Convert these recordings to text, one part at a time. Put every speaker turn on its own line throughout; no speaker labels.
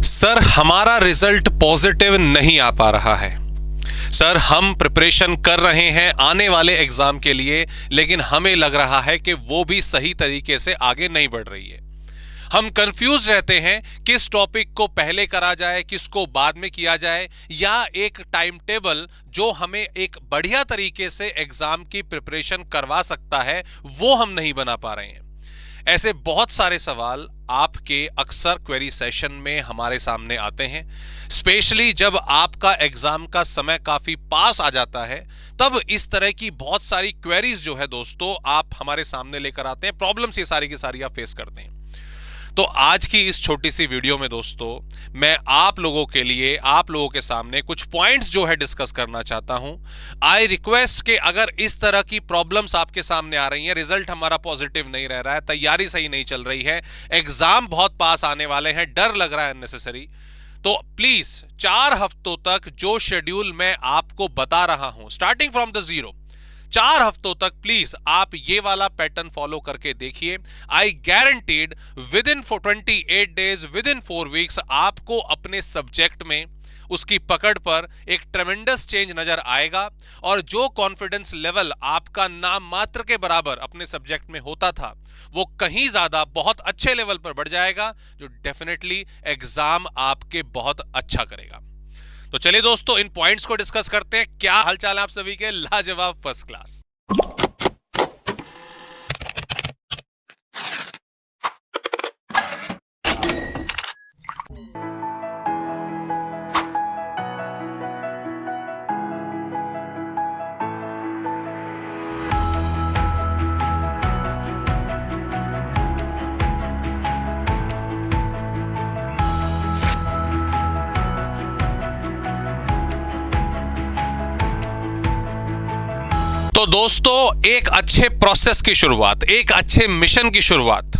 Sir हमारा result positive नहीं आ पा रहा है। सर हम प्रिपरेशन कर रहे हैं आने वाले एग्जाम के लिए, लेकिन हमें लग रहा है कि वो भी सही तरीके से आगे नहीं बढ़ रही है। हम कंफ्यूज रहते हैं किस टॉपिक को पहले करा जाए, किसको बाद में किया जाए, या एक टाइम टेबल जो हमें एक बढ़िया तरीके से एग्जाम की प्रिपरेशन करवा सकता है वो हम नहीं बना पा रहे हैं। ऐसे बहुत सारे सवाल आपके अक्सर क्वेरी सेशन में हमारे सामने आते हैं, स्पेशली जब आपका एग्जाम का समय काफी पास आ जाता है। तब इस तरह की बहुत सारी क्वेरीज जो है दोस्तों आप हमारे सामने लेकर आते हैं, प्रॉब्लम्स ये सारी की सारी आप फेस करते हैं। तो आज की इस छोटी सी वीडियो में दोस्तों मैं आप लोगों के लिए, आप लोगों के सामने कुछ पॉइंट्स जो है डिस्कस करना चाहता हूं। आई रिक्वेस्ट कि अगर इस तरह की प्रॉब्लम्स आपके सामने आ रही हैं, रिजल्ट हमारा पॉजिटिव नहीं रह रहा है, तैयारी सही नहीं चल रही है, एग्जाम बहुत पास आने वाले हैं, डर लग रहा है अननेसेसरी, तो प्लीज 4 हफ्तों तक जो शेड्यूल मैं आपको बता रहा हूं स्टार्टिंग फ्रॉम द जीरो, 4 हफ्तों तक प्लीज आप ये वाला पैटर्न फॉलो करके देखिए। I guaranteed within 28 days, within 4 weeks आपको अपने सब्जेक्ट में उसकी पकड़ पर एक ट्रेमेंडस चेंज नजर आएगा, और जो कॉन्फिडेंस लेवल आपका नाम मात्र के बराबर अपने सब्जेक्ट में होता था वो कहीं ज्यादा बहुत अच्छे लेवल पर बढ़ जाएगा, जो डेफिनेटली एग्जाम आपके बहुत अच्छा करेगा। तो चलिए दोस्तों इन पॉइंट्स को डिस्कस करते हैं। क्या हालचाल है आप सभी के? लाजवाब, फर्स्ट क्लास। तो दोस्तों एक अच्छे प्रोसेस की शुरुआत, एक अच्छे मिशन की शुरुआत,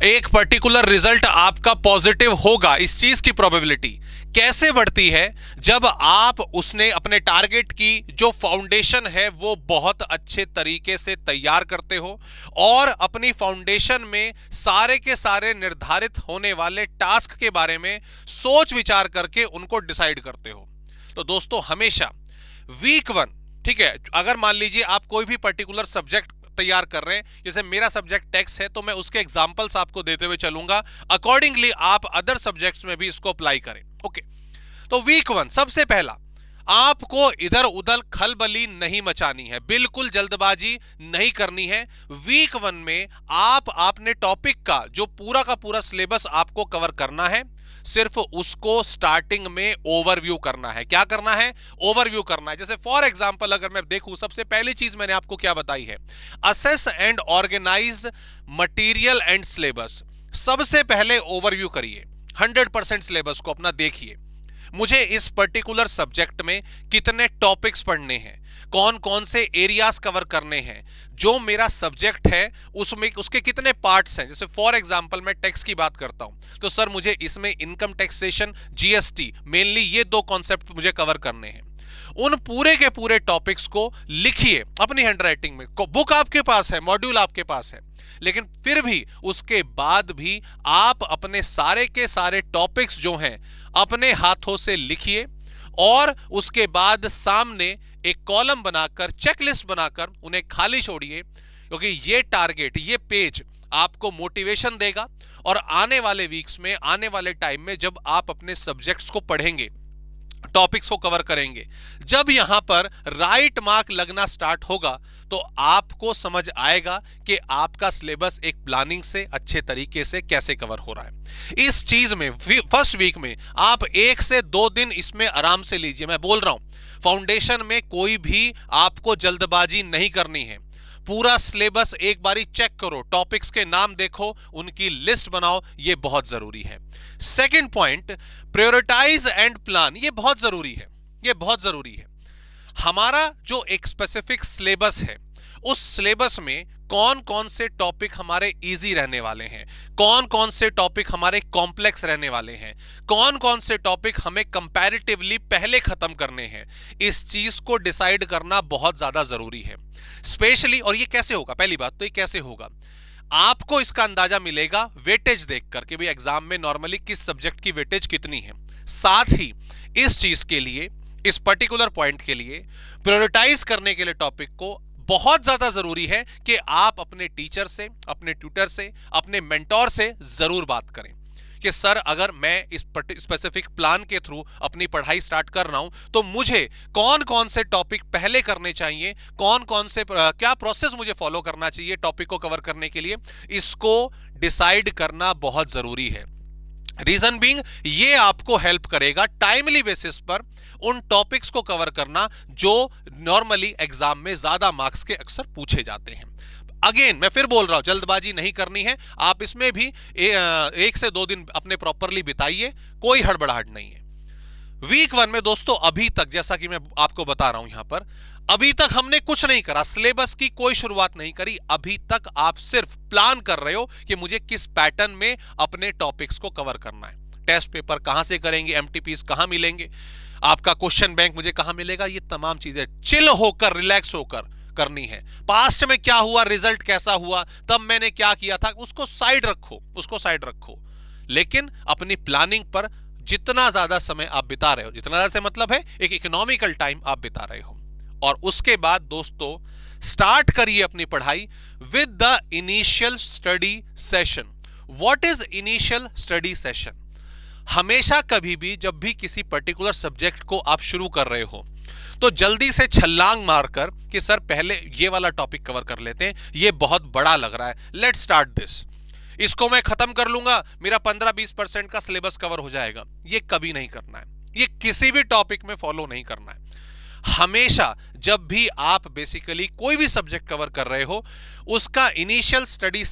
एक पर्टिकुलर रिजल्ट आपका पॉजिटिव होगा, इस चीज की प्रोबेबिलिटी कैसे बढ़ती है जब आप उसने अपने टारगेट की जो फाउंडेशन है वो बहुत अच्छे तरीके से तैयार करते हो और अपनी फाउंडेशन में सारे के सारे निर्धारित होने वाले टास्क के बारे में सोच विचार करके उनको डिसाइड करते हो। तो दोस्तों हमेशा वीक 1, ठीक है, अगर मान लीजिए आप कोई भी पर्टिकुलर सब्जेक्ट तैयार कर रहे हैं, जैसे मेरा सब्जेक्ट टेक्स्ट है तो मैं उसके एग्जांपल्स आपको देते हुए चलूंगा, अकॉर्डिंगली आप अदर सब्जेक्ट्स में भी इसको अप्लाई करें। ओके, तो वीक 1 सबसे पहला, आपको इधर उधर खलबली नहीं मचानी है, बिल्कुल जल्दबाजी नहीं करनी है। वीक 1 में आप अपने टॉपिक का जो पूरा का पूरा सिलेबस आपको कवर करना है, सिर्फ उसको स्टार्टिंग में ओवरव्यू करना है। क्या करना है? ओवरव्यू करना है। जैसे फॉर एग्जांपल अगर मैं देखूं, सबसे पहली चीज मैंने आपको क्या बताई है, assess and organise material and syllabus. सबसे पहले ओवरव्यू करिए, 100% सिलेबस को अपना देखिए, मुझे इस पर्टिकुलर सब्जेक्ट में कितने टॉपिक्स पढ़ने हैं, कौन कौन से एरियाज कवर करने हैं, जो मेरा सब्जेक्ट है उसमें उसके कितने पार्ट्स हैं। जैसे फॉर एग्जांपल मैं टैक्स की बात करता हूं तो सर मुझे इसमें इनकम टैक्सेशन, जीएसटी, मेनली ये 2 कॉन्सेप्ट मुझे कवर करने हैं। उन पूरे के पूरे टॉपिक्स को लिखिए अपनी हैंडराइटिंग में। बुक आपके पास है, मॉड्यूल आपके पास है, लेकिन फिर भी उसके बाद भी आप अपने सारे के सारे टॉपिक्स जो हैं अपने हाथों से लिखिए, और उसके बाद सामने एक कॉलम बनाकर, चेकलिस्ट बनाकर उन्हें खाली छोड़िए, क्योंकि ये टारगेट, ये पेज आपको मोटिवेशन देगा। और आने वाले वीक्स में, आने वाले टाइम में जब आप अपने सब्जेक्ट्स को पढ़ेंगे, टॉपिक्स को कवर करेंगे, जब यहां पर राइट मार्क लगना स्टार्ट होगा तो आपको समझ आएगा कि आपका सिलेबस एक प्लानिंग से अच्छे तरीके से कैसे कवर हो रहा है। इस चीज में फर्स्ट वीक में आप 1 से 2 दिन इसमें आराम से लीजिए। मैं बोल रहा हूं फाउंडेशन में कोई भी आपको जल्दबाजी नहीं करनी है, पूरा सिलेबस एक बारी चेक करो, टॉपिक्स के नाम देखो, उनकी लिस्ट बनाओ, ये बहुत जरूरी है। Second point, prioritise and plan, ये बहुत जरूरी है, ये बहुत जरूरी है। हमारा जो एक स्पेसिफिक सिलेबस है, उस सिलेबस में कौन कौन से टॉपिक हमारे इजी रहने वाले हैं, कौन कौन से टॉपिक हमारे कॉम्प्लेक्स रहने वाले हैं, कौन कौन से टॉपिक हमें कंपैरेटिवली पहले खत्म करने हैं, इस चीज को डिसाइड करना बहुत ज्यादा जरूरी है स्पेशली। और ये कैसे होगा? पहली बात तो ये कैसे होगा, आपको इसका अंदाजा मिलेगा वेटेज देखकर कि भाई एग्जाम में नॉर्मली किस सब्जेक्ट की वेटेज कितनी है। साथ ही इस चीज के लिए, इस पर्टिकुलर पॉइंट के लिए प्रायोरिटाइज करने के लिए टॉपिक को बहुत ज्यादा जरूरी है कि आप अपने टीचर से, अपने ट्यूटर से, अपने मेंटोर से जरूर बात करें कि सर अगर मैं इस स्पेसिफिक प्लान के थ्रू अपनी पढ़ाई स्टार्ट कर रहा हूं तो मुझे कौन कौन से टॉपिक पहले करने चाहिए, कौन कौन से क्या प्रोसेस मुझे फॉलो करना चाहिए टॉपिक को कवर करने के लिए, इसको डिसाइड करना बहुत जरूरी है। रीजन बीइंग, ये आपको हेल्प करेगा टाइमली बेसिस पर उन टॉपिक्स को कवर करना जो नॉर्मली एग्जाम में ज्यादा मार्क्स के अक्सर पूछे जाते हैं। अगेन मैं फिर बोल रहा हूं, जल्दबाजी नहीं करनी है, आप इसमें भी 1 से 2 दिन अपने प्रॉपरली बिताइए, कोई हड़बड़ाहट नहीं है। वीक 1 में दोस्तों अभी तक, जैसा कि मैं आपको बता रहा हूं यहां पर, अभी तक हमने कुछ नहीं करा, सिलेबस की कोई शुरुआत नहीं करी। अभी तक आप सिर्फ प्लान कर रहे हो कि मुझे किस पैटर्न में अपने टॉपिक्स को कवर करना है। टेस्ट पेपर कहां से करेंगे, एमटीपीस कहां मिलेंगे, आपका क्वेश्चन बैंक मुझे कहां मिलेगा, ये तमाम चीजें चिल होकर, रिलैक्स होकर करनी है। पास्ट में क्या हुआ, रिजल्ट कैसा हुआ, तब मैंने क्या किया था, उसको साइड रखो, उसको साइड रखो। लेकिन अपनी प्लानिंग पर जितना ज्यादा समय आप बिता रहे हो, जितना ज्यादा से मतलब है एक इकोनॉमिकल टाइम आप बिता रहे हो, और उसके बाद दोस्तों स्टार्ट करिए अपनी पढ़ाई with the initial study session. What is initial study session? हमेशा कभी भी जब भी किसी पर्टिकुलर सब्जेक्ट को आप शुरू कर रहे हो तो जल्दी से छलांग मारकर कि सर पहले ये वाला टॉपिक कवर कर लेते हैं, ये बहुत बड़ा लग रहा है, लेट्स स्टार्ट दिस, इसको मैं खत्म कर लूंगा, मेरा 15-20% का सिलेबस कवर हो जाएगा। ये कभी नहीं करना है, ये किसी भी टॉपिक में फॉलो नहीं करना है। हमेशा जब भी आप बेसिकली कोई भी सब्जेक्ट कवर कर रहे हो, उसका इनिशियल स्टडी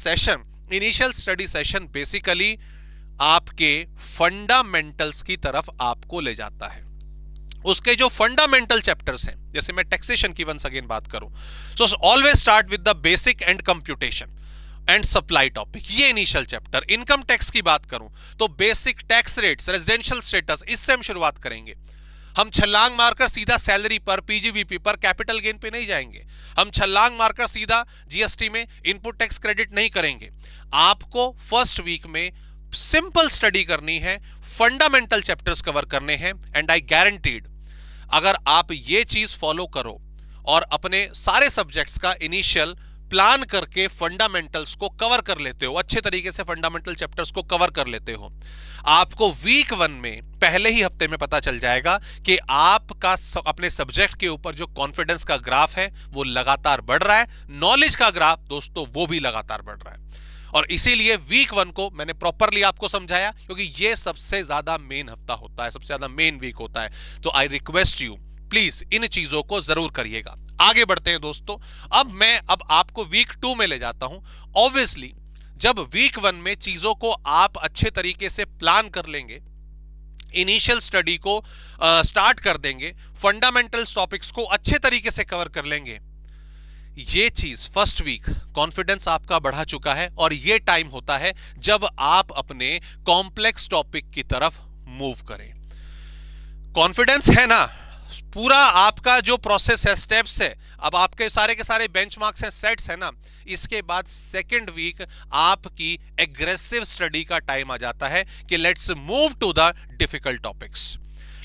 सेशन बेसिकली आपके फंडामेंटल्स की तरफ आपको ले जाता है। उसके जो फंडामेंटल चैप्टर्स हैं, जैसे मैं टैक्सेशन की वंस अगेन बात करूं, so always start with the basic and computation and supply topic, ये इनिशियल चैप्टर। इनकम टैक्स की बात करूं तो basic tax rates, residential status, इससे हम शुरुआत करेंगे। हम छलांग मारकर सीधा सैलरी पर, पीजीवीपी पर, कैपिटल गेन पे नहीं जाएंगे। हम छलांग मारकर सीधा जीएसटी में इनपुट टैक्स क्रेडिट नहीं करेंगे। आपको फर्स्ट वीक में सिंपल स्टडी करनी है, फंडामेंटल चैप्टर्स कवर करने हैं, एंड आई गारंटीड अगर आप ये चीज फॉलो करो और अपने सारे सब्जेक्ट्स का इनिशियल प्लान करके फंडामेंटल्स को कवर कर लेते हो, अच्छे तरीके से फंडामेंटल चैप्टर्स को कवर कर लेते हो, आपको वीक 1 में पहले ही हफ्ते में पता चल जाएगा कि आपका अपने सब्जेक्ट के ऊपर जो कॉन्फिडेंस का ग्राफ है वो लगातार बढ़ रहा है, नॉलेज का ग्राफ दोस्तों वो भी लगातार बढ़ रहा है। और इसीलिए वीक 1 को मैंने प्रॉपरली आपको समझाया, क्योंकि ये सबसे ज्यादा मेन हफ्ता होता है, सबसे ज्यादा मेन वीक होता है। तो आई रिक्वेस्ट यू प्लीज इन चीजों को जरूर करिएगा। आगे बढ़ते हैं दोस्तों, अब आपको वीक 2 में ले जाता हूं। ऑब्वियसली जब वीक 1 में चीजों को आप अच्छे तरीके से प्लान कर लेंगे, इनिशियल स्टडी को स्टार्ट कर देंगे, फंडामेंटल टॉपिक्स को अच्छे तरीके से कवर कर लेंगे, ये चीज फर्स्ट वीक कॉन्फिडेंस आपका बढ़ा चुका है, और ये टाइम होता है जब आप अपने कॉम्प्लेक्स टॉपिक की तरफ मूव करें। कॉन्फिडेंस है ना, पूरा आपका जो प्रोसेस है, स्टेप्स है, अब आपके सारे के सारे बेंचमार्क्स हैं, सेट्स है ना, इसके बाद सेकंड वीक आपकी एग्रेसिव स्टडी का टाइम आ जाता है कि let's move to the difficult topics,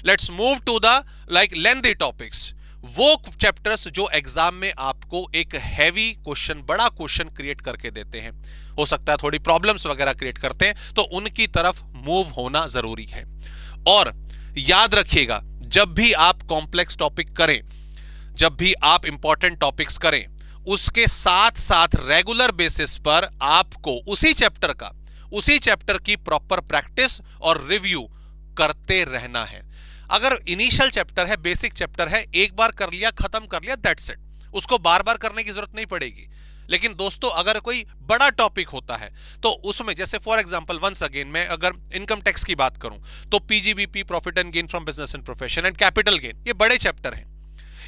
let's move to the like lengthy topics, वो चैप्टर्स जो एग्जाम में आपको एक हैवी क्वेश्चन, बड़ा क्वेश्चन क्रिएट करके देते हैं, हो सकता है थोड़ी प्रॉब्लम्स वगैरह क्रिएट करते हैं, तो उनकी तरफ मूव होना जरूरी है। और याद रखिएगा, जब भी आप कॉम्प्लेक्स टॉपिक करें, जब भी आप इंपॉर्टेंट टॉपिक्स करें, उसके साथ साथ रेगुलर बेसिस पर आपको उसी चैप्टर की प्रॉपर प्रैक्टिस और रिव्यू करते रहना है। अगर इनिशियल चैप्टर है, बेसिक चैप्टर है, एक बार कर लिया, खत्म कर लिया, दैट्स इट, उसको बार बार करने की जरूरत नहीं पड़ेगी। लेकिन दोस्तों अगर कोई बड़ा टॉपिक होता है तो उसमें, जैसे फॉर एग्जांपल वंस अगेन मैं अगर इनकम टैक्स की बात करूं तो PGBP, profit and gain from business and profession, and capital gain, ये बड़े चैप्टर हैं।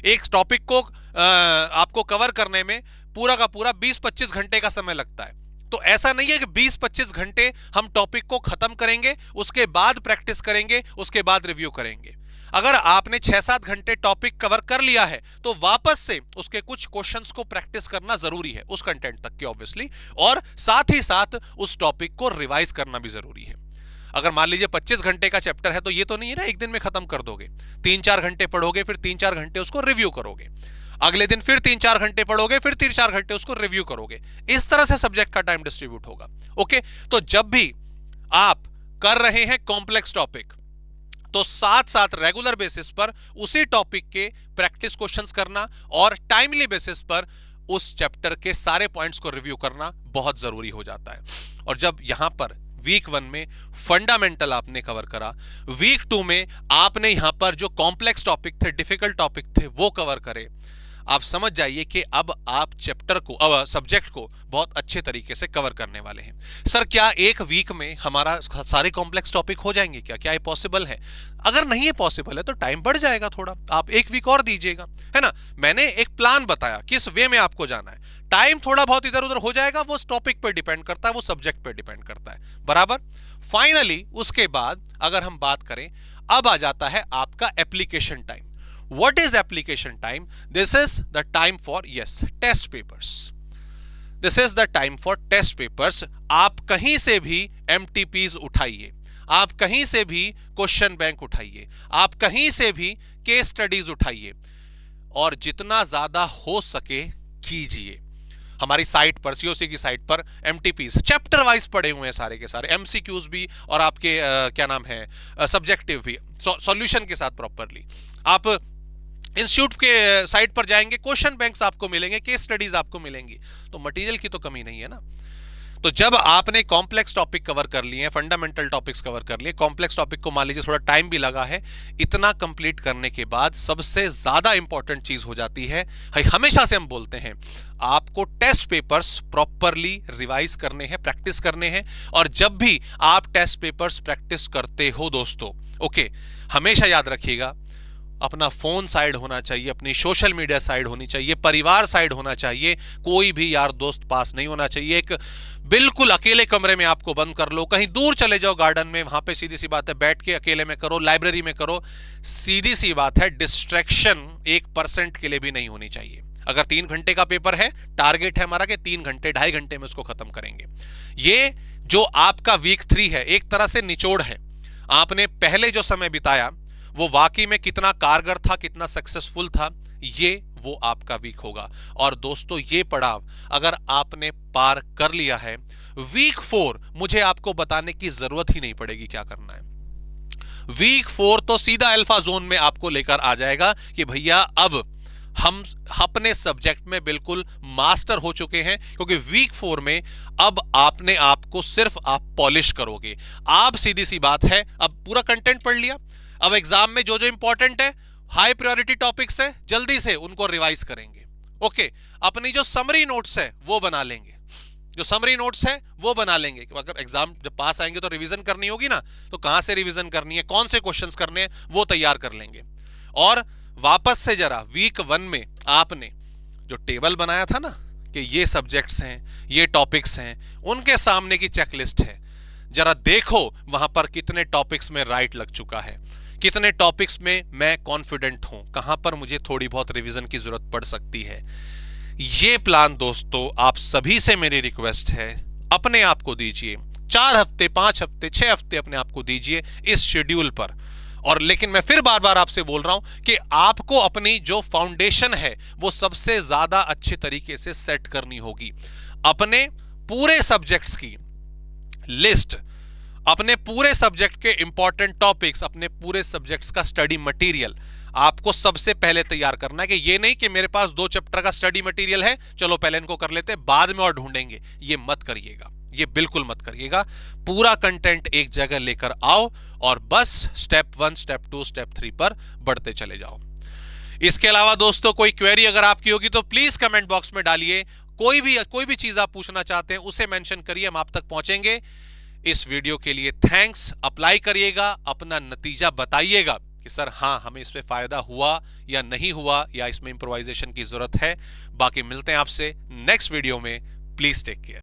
एक टॉपिक को आपको कवर करने में पूरा का पूरा 20-25 घंटे का समय लगता है। तो ऐसा नहीं है कि 20-25 घंटे हम टॉपिक को खत्म करेंगे, उसके बाद प्रैक्टिस करेंगे, उसके बाद रिव्यू करेंगे। अगर आपने 6-7 घंटे टॉपिक कवर कर लिया है तो वापस से उसके कुछ क्वेश्चंस को प्रैक्टिस करना जरूरी है, उस कंटेंट तक के ऑब्वियसली, और साथ ही साथ उस टॉपिक को रिवाइज करना भी जरूरी है। अगर मान लीजिए 25 घंटे का चैप्टर है तो ये तो नहीं है ना एक दिन में खत्म कर दोगे। 3-4 घंटे पढ़ोगे, फिर 3-4 घंटे उसको रिव्यू करोगे, अगले दिन फिर 3-4 घंटे पढ़ोगे, फिर 3-4 घंटे उसको रिव्यू करोगे। इस तरह से सब्जेक्ट का टाइम डिस्ट्रीब्यूट होगा। ओके, तो जब भी आप कर रहे हैं कॉम्प्लेक्स टॉपिक तो साथ साथ रेगुलर बेसिस पर उसी टॉपिक के प्रैक्टिस क्वेश्चंस करना और टाइमली बेसिस पर उस चैप्टर के सारे पॉइंट्स को रिव्यू करना बहुत जरूरी हो जाता है। और जब यहां पर वीक 1 में फंडामेंटल आपने कवर करा, वीक 2 में आपने यहां पर जो कॉम्प्लेक्स टॉपिक थे, डिफिकल्ट टॉपिक थे, वो कवर करे, आप समझ जाइए कि अब आप चैप्टर को, अब सब्जेक्ट को बहुत अच्छे तरीके से कवर करने वाले हैं। सर क्या एक वीक में हमारा सारे कॉम्प्लेक्स टॉपिक हो जाएंगे क्या? क्या ये पॉसिबल है? अगर नहीं है पॉसिबल है तो टाइम बढ़ जाएगा थोड़ा, आप एक वीक और दीजिएगा, है ना। मैंने एक प्लान बताया किस वे में आपको जाना है, टाइम थोड़ा बहुत इधर उधर हो जाएगा, वो टॉपिक पर डिपेंड करता है, वो सब्जेक्ट पर डिपेंड करता है, बराबर। फाइनली उसके बाद अगर हम बात करें, अब आ जाता है आपका application time. What is application time? This is the time for, yes, test papers. This is the time for test papers. आप कहीं से भी MTPs उठाइए, आप कहीं से भी क्वेश्चन बैंक उठाइए, आप कहीं से भी केस स्टडीज उठाइए और जितना ज्यादा हो सके कीजिए। हमारी साइट पर, सीओसी की साइट पर MTPs चैप्टर वाइज पड़े हुए हैं सारे के सारे, MCQs भी और आपके क्या नाम है सब्जेक्टिव भी, सॉल्यूशन के साथ प्रॉपरली। आप इंस्टीट्यूट के साइट पर जाएंगे, क्वेश्चन बैंक्स आपको मिलेंगे, केस स्टडीज आपको मिलेंगी, तो मटेरियल की तो कमी नहीं है ना। तो जब आपने कॉम्प्लेक्स टॉपिक कवर कर लिए हैं, फंडामेंटल टॉपिक्स कवर कर लिए, कॉम्प्लेक्स टॉपिक को मान लीजिए थोड़ा टाइम भी लगा है, इतना कंप्लीट करने के बाद सबसे ज्यादा इंपॉर्टेंट चीज हो जाती है, हमेशा से हम बोलते हैं, आपको टेस्ट पेपर्स प्रॉपरली रिवाइज करने हैं, प्रैक्टिस करने हैं। और जब भी आप टेस्ट पेपर्स प्रैक्टिस करते हो दोस्तों, ओके, हमेशा याद रखिएगा, अपना फोन साइड होना चाहिए, अपनी सोशल मीडिया साइड होनी चाहिए, परिवार साइड होना चाहिए, कोई भी यार दोस्त पास नहीं होना चाहिए। एक बिल्कुल अकेले कमरे में आपको बंद कर लो, कहीं दूर चले जाओ गार्डन में, वहां पे सीधी सी बात है बैठ के अकेले में करो, लाइब्रेरी में करो, सीधी सी बात है डिस्ट्रैक्शन 1% के लिए भी नहीं होनी चाहिए। अगर 3 घंटे का पेपर है, टारगेट है हमारा कि 3 घंटे 2.5 घंटे में उसको खत्म करेंगे। ये जो आपका वीक 3 है एक तरह से निचोड़ है, आपने पहले जो समय बिताया वो वाकई में कितना कारगर था, कितना सक्सेसफुल था, ये वो आपका वीक होगा। और दोस्तों ये पड़ाव अगर आपने पार कर लिया है, वीक 4 मुझे आपको बताने की जरूरत ही नहीं पड़ेगी क्या करना है। वीक 4 तो सीधा अल्फा जोन में आपको लेकर आ जाएगा कि भैया अब हम अपने सब्जेक्ट में बिल्कुल मास्टर हो चुके हैं, क्योंकि वीक 4 में अब आपने आपको सिर्फ आप पॉलिश करोगे। आप सीधी सी बात है, अब पूरा कंटेंट पढ़ लिया, अब एग्जाम में जो जो इंपॉर्टेंट है, हाई प्रायोरिटी टॉपिक्स है, जल्दी से उनको रिवाइज करेंगे। ओके, अपनी जो समरी नोट्स है वो बना लेंगे, जो समरी नोट्स है वो बना लेंगे। अगर एग्जाम जब पास आएंगे तो रिवीजन करनी होगी ना, तो कहां से रिवीजन करनी है, कौन से क्वेश्चंस करने हैं, वो तैयार कर लेंगे। और वापस से जरा वीक 1 में आपने जो टेबल बनाया था ना कि ये सब्जेक्ट्स हैं, ये टॉपिक्स हैं, उनके सामने की चेकलिस्ट है, जरा देखो वहां पर कितने टॉपिक्स में राइट लग चुका है, कितने टॉपिक्स में मैं कॉन्फिडेंट हूं, कहां पर मुझे थोड़ी बहुत रिवीजन की जरूरत पड़ सकती है। ये प्लान दोस्तों आप सभी से मेरी रिक्वेस्ट है, अपने आप को दीजिए 4 हफ्ते, 5 हफ्ते, 6 हफ्ते अपने आप को दीजिए इस शेड्यूल पर। और लेकिन मैं फिर बार बार आपसे बोल रहा हूं कि आपको अपनी जो फाउंडेशन है वो सबसे ज्यादा अच्छे तरीके से सेट करनी होगी। अपने पूरे सब्जेक्ट्स की लिस्ट, अपने पूरे सब्जेक्ट के इंपॉर्टेंट टॉपिक्स, अपने पूरे सब्जेक्ट्स का स्टडी मटेरियल आपको सबसे पहले तैयार करना है। कि ये नहीं कि मेरे पास 2 चैप्टर का स्टडी मटेरियल है, चलो पहले इनको कर लेते हैं, बाद में और ढूंढेंगे, ये मत करिएगा, ये बिल्कुल मत करिएगा। पूरा कंटेंट एक जगह लेकर आओ और बस स्टेप 1, स्टेप 2, स्टेप 3 पर बढ़ते चले जाओ। इसके अलावा दोस्तों कोई क्वेरी अगर आपकी होगी तो प्लीज कमेंट बॉक्स में डालिए। कोई भी चीज आप पूछना चाहते हैं उसे मेंशन करिए, हम आप तक पहुंचेंगे। इस वीडियो के लिए थैंक्स। अप्लाई करिएगा, अपना नतीजा बताइएगा कि सर हाँ हमें इसमें फायदा हुआ या नहीं हुआ, या इसमें इंप्रोवाइजेशन की जरूरत है। बाकी मिलते हैं आपसे नेक्स्ट वीडियो में। Please take care.